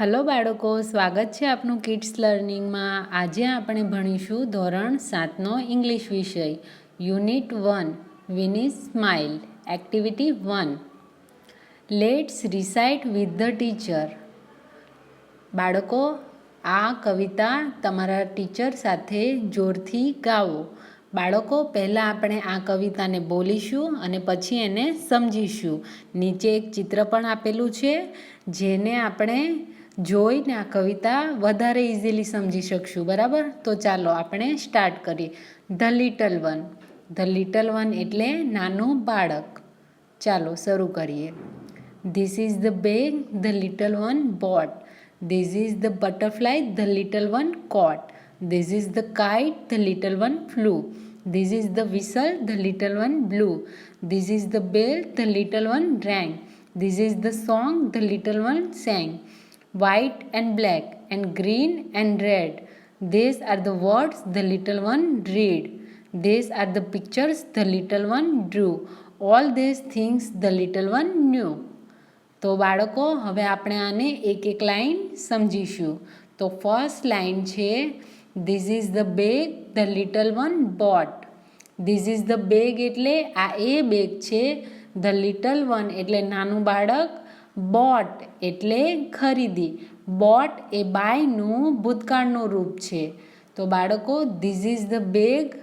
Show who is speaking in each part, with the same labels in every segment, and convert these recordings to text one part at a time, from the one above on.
Speaker 1: Hello બાળકો, સ્વાગત છે આપનું કિડ્સ લર્નિંગમાં. આજે આપણે ભણીશું ધોરણ 7નો ઇંગ્લિશ વિષય યુનિટ 1 વિનીસ smile. Activity 1, let's recite with the teacher. બાળકો, આ કવિતા તમારા ટીચર સાથે જોરથી ગાઓ. બાળકો, પહેલાં આપણે આ કવિતાને બોલીશું અને પછી એને સમજીશું. નીચે એક ચિત્ર પણ આપેલું છે જેને આપણે જોઈને આ કવિતા વધારે ઇઝીલી સમજી શકશું. બરાબર? તો ચાલો આપણે સ્ટાર્ટ કરીએ. The little one. The little one એટલે નાનું બાળક. ચાલો શરૂ કરીએ. This is the bag the little one boat. This is the butterfly the little one caught. This is the kite the little one flew. This is the whistle the little one blew. This is the bell the little one rang. This is the song the little one sang. White and black and green and red, these are the words the little one read. These are the pictures the little one drew. All these things the little one knew. તો બાળકો, હવે આપણે આને એક એક line સમજીશું. તો first line છે this is the bag the little one boat. This is the bag એટલે આ એ બેગ છે. ધ લિટલ વન એટલે નાનું બાળક. બોટ એટલે ખરીદી. બોટ એ બાયનું ભૂતકાળનું રૂપ છે. તો બાળકો, this is the bag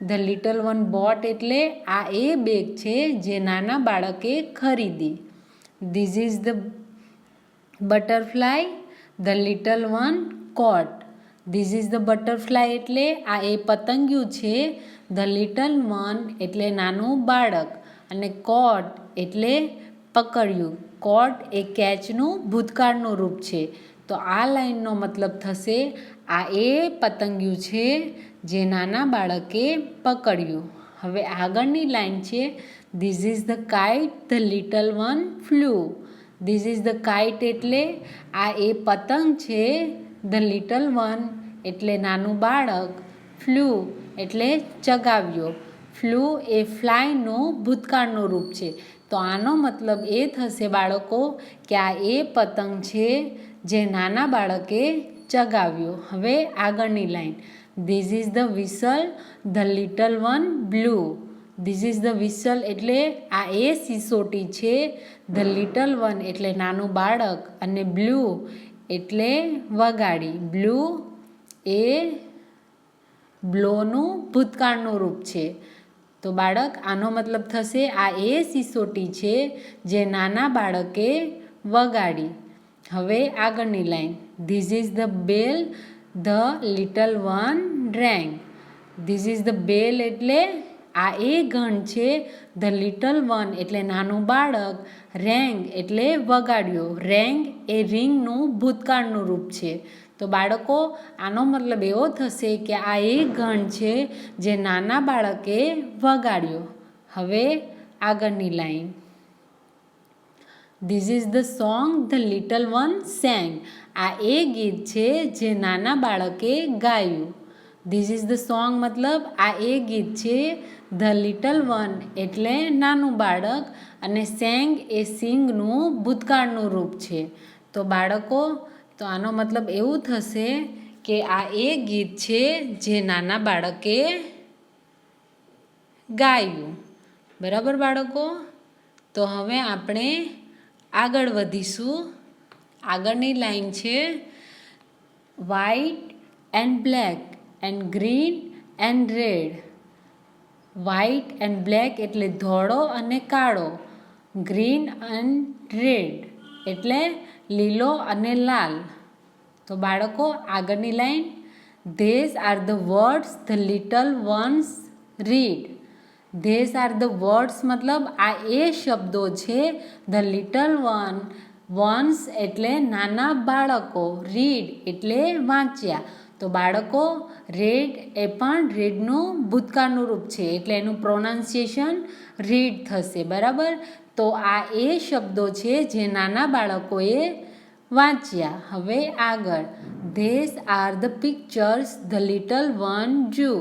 Speaker 1: the little one boat એટલે આ એ બેગ છે જે નાના બાળકે ખરીદી. This is the butterfly the little one caught. This is the butterfly એટલે આ એ પતંગિયું છે. ધ લિટલ વન એટલે નાનું બાળક અને caught એટલે પકડ્યું. caught એ કેચનું ભૂતકાળનું રૂપ છે. તો આ લાઈનનો મતલબ થશે આ એ પતંગિયું છે જે નાના બાળકે પકડ્યું. હવે આગળની લાઈન છે this is the kite the little one flu. This is the kite એટલે આ એ પતંગ છે. ધ લિટલ વન એટલે નાનું બાળક. ફ્લૂ એટલે ચગાવ્યો. ફ્લૂ એ ફ્લાયનું ભૂતકાળનું રૂપ છે. તો આનો મતલબ એ થશે બાળકો કે આ એ પતંગ છે જે નાના બાળકે ચગાવ્યો. હવે આગળની line this is the whistle the little one blue. This is the whistle એટલે આ એ સિસોટી છે. ધ લિટલ વન એટલે નાનું બાળક અને બ્લુ એટલે વગાડી. બ્લુ એ બ્લોનું ભૂતકાળનું રૂપ છે. તો બાળક, આનો મતલબ થશે આ એ સિસોટી છે જે નાના બાળકે વગાડી. હવે આગળની line this is the bell the little one rang. This is the bell એટલે આ એ ઘંટ છે. ધ લિટલ વન એટલે નાનું બાળક. rang એટલે વગાડ્યો. rang એ રિંગનું ભૂતકાળનું રૂપ છે. તો બાળકો, આનો મતલબ એવો થશે કે આ એ ઘંટ છે જે નાના બાળકે વગાડ્યો. હવે આગળની line this is the song the little one sang. આ એ ગીત છે જે નાના બાળકે ગાયું. ધીસ ઇઝ ધ સોંગ મતલબ આ એ ગીત છે. ધ લિટલ વન એટલે નાનું બાળક અને sang એ સિંગનું ભૂતકાળનું રૂપ છે. તો બાળકો, તો આનો મતલબ એવું થશે કે આ એ ગીત છે જે નાના બાળકે ગાયું. બરાબર બાળકો? તો હવે આપણે આગળ વધીશું. આગળની લાઈન છે white and black and green and red. White and black એટલે ધોળો અને કાળો. ગ્રીન એન્ડ રેડ એટલે લીલો અને લાલ. તો બાળકો, આગળની line this are the words the little once read. This are the words મતલબ આ એ શબ્દો છે. ધ લિટલ વન્સ એટલે નાના બાળકો. રીડ એટલે વાંચ્યા. તો બાળકો, રેડ એ પણ રેડનું ભૂતકાળનું રૂપ છે એટલે એનું પ્રોનાઉન્સિએશન રીડ થશે. બરાબર? તો આ એ શબ્દો છે જે નાના બાળકોએ વાંચ્યા. હવે આગળ this are the pictures the little one drew.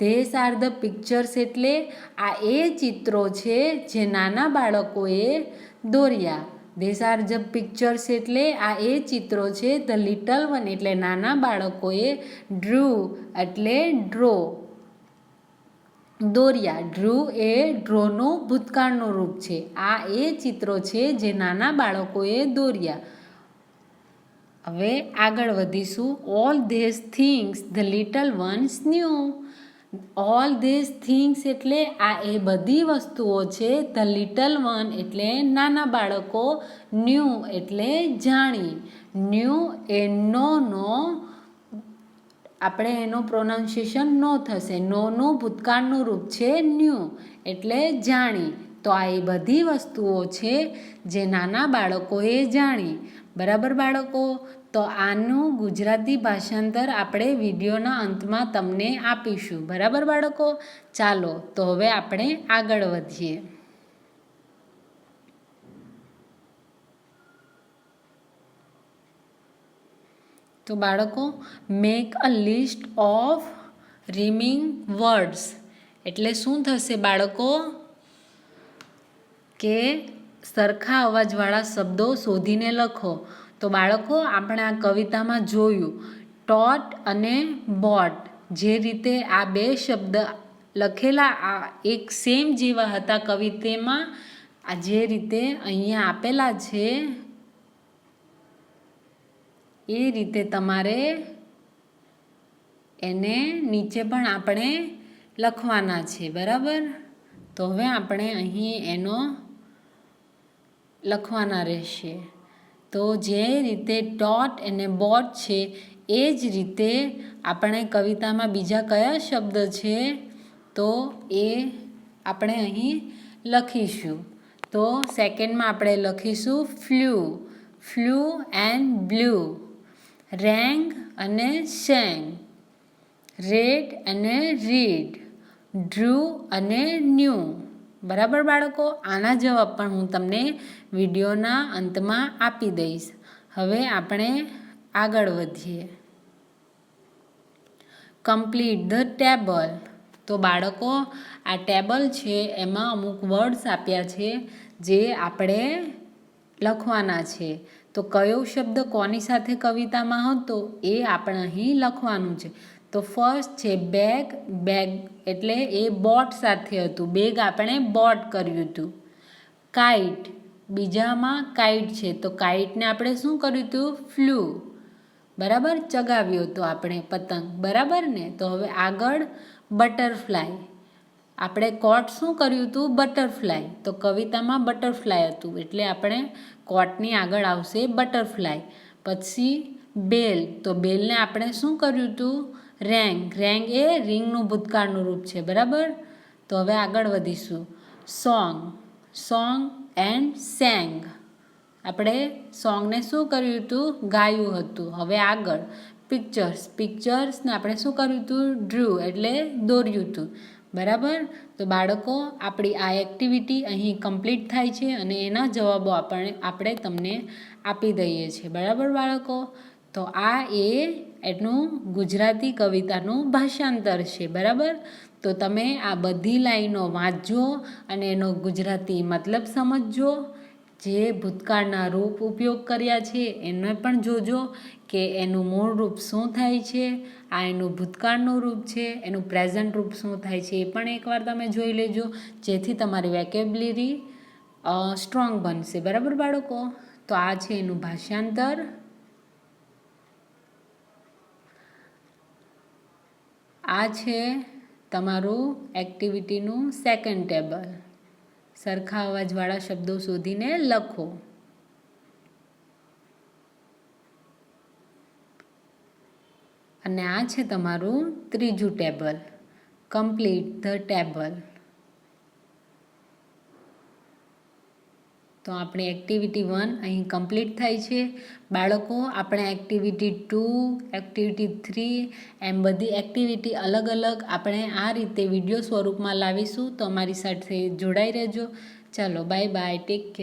Speaker 1: This are the pictures એટલે આ એ ચિત્રો છે જે નાના બાળકોએ દોર્યા. ધીસ આર ધ પિક્ચર્સ એટલે આ એ ચિત્રો છે. ધ લિટલ વન એટલે નાના બાળકોએ ડ્રુ એટલે ડ્રો દોર્યા. ડ્રુ એ ડ્રોનું ભૂતકાળનું રૂપ છે. આ એ ચિત્રો છે જે નાના બાળકોએ દોર્યા. હવે આગળ વધીશું. All this things the little once new. All this things એટલે આ એ બધી વસ્તુઓ છે. ધ લિટલ વન એટલે નાના બાળકો, ન્યૂ એટલે જાણી. ન્યૂ એ નો આપણે એનું પ્રોનાઉન્સિએશન નો થશે. નોનું ભૂતકાળનું રૂપ છે ન્યૂ એટલે જાણી. તો આ એ બધી વસ્તુઓ છે જે નાના બાળકોએ જાણી. બરાબર બાળકો? તો આનું ગુજરાતી ભાષાંતર આપણે વિડીયોના અંતમાં તમને આપીશું. બરાબર બાળકો? ચાલો તો હવે આપણે આગળ વધીએ. તો બાળકો, make a list of rhyming words એટલે શું થશે બાળકો? કે સરખા અવાજવાળા શબ્દો શોધીને લખો. તો બાળકો, આપણે આ કવિતામાં જોયું ટોટ અને બોટ, જે રીતે આ બે શબ્દ લખેલા આ એક સેમ જેવા હતા કવિતામાં, આ જે રીતે અહીંયા આપેલા છે એ રીતે તમારે એને નીચે પણ આપણે લખવાના છે. બરાબર? તો હવે આપણે અહીં એનો લખવાના રહેશે. તો જે રીતે ટોટ અને બોટ છે એ જ રીતે આપણે કવિતામાં બીજા કયા શબ્દ છે તો એ આપણે અહીં લખીશું. તો સેકન્ડમાં આપણે લખીશું ફ્લ્યુ. Flew and blue. રેંગ અને સેંગ. રેડ અને રીડ. ડ્રુ અને ન્યૂ. બરાબર બાળકો? આના જવાબ પણ હું તમને વિડીયોના અંતમાં આપી દઈશ. હવે આપણે આગળ વધીએ. Complete the table. તો બાળકો, આ ટેબલ છે એમાં અમુક વર્ડ્સ આપ્યા છે જે આપણે લખવાના છે. તો કયો શબ્દ કોની સાથે કવિતામાં હતો એ આપણે અહીં લખવાનું છે. તો ફર્સ્ટ છે બેગ. બેગ એટલે એ બોટ સાથે હતું. બેગ આપણે બોટ કર્યું હતું. કાઇટ, બીજામાં કાઇટ છે તો કાઇટને આપણે શું કર્યું હતું? ફ્લ્યુ. બરાબર? ચગાવ્યો હતો આપણે પતંગ. બરાબર ને? તો હવે આગળ બટરફ્લાય. આપણે કોટ શું કર્યું હતું? બટરફ્લાય. તો કવિતામાં બટરફ્લાય હતું એટલે આપણે કોટની આગળ આવશે બટરફ્લાય. પછી બેલ. તો બેલને આપણે શું કર્યું હતું? રેંગ. રેંગ એ રિંગનું ભૂતકાળનું રૂપ છે. બરાબર? તો હવે આગળ વધીશું. સોંગ. Song and sang. આપણે સોંગને શું કર્યું હતું? ગાયું હતું. હવે આગળ પિક્ચર્સ. પિક્ચર્સને આપણે શું કર્યું હતું? ડ્રુ એટલે દોર્યું હતું. બરાબર? તો બાળકો, આપણી આ એક્ટિવિટી અહીં કમ્પ્લીટ થાય છે અને એના જવાબો આપણે તમને આપી દઈએ છીએ. બરાબર બાળકો? તો આ એનું ગુજરાતી કવિતાનું ભાષાંતર છે. બરાબર? તો તમે આ બધી લાઈનો વાંચજો અને એનો ગુજરાતી મતલબ સમજજો. જે ભૂતકાળના રૂપ ઉપયોગ કર્યા છે એને પણ જોજો કે એનું મૂળ રૂપ શું થાય છે. આ એનું ભૂતકાળનું રૂપ છે. એનું પ્રેઝન્ટ રૂપ શું થાય છે એ પણ એકવાર તમે જોઈ લેજો, જેથી તમારી વેકેબ્યુલરી સ્ટ્રોંગ બનશે. બરાબર બાળકો? તો આ છે એનું ભાષાંતર. આ છે તમારું એક્ટિવિટીનું સેકન્ડ ટેબલ. સરખા અવાજવાળા શબ્દો શોધીને લખો. અને આ છે તમારું ત્રીજું ટેબલ. Complete the table. તો આપણી એક્ટિવિટી 1 અહીં કમ્પ્લીટ થાય છે. બાળકો, આપણે એક્ટિવિટી 2, એક્ટિવિટી 3 એમ બધી એક્ટિવિટી અલગ અલગ આપણે આ રીતે વિડીયો સ્વરૂપમાં લાવીશું. તો અમારી સાથે જોડાઈ રહેજો. ચાલો બાય બાય. Take care.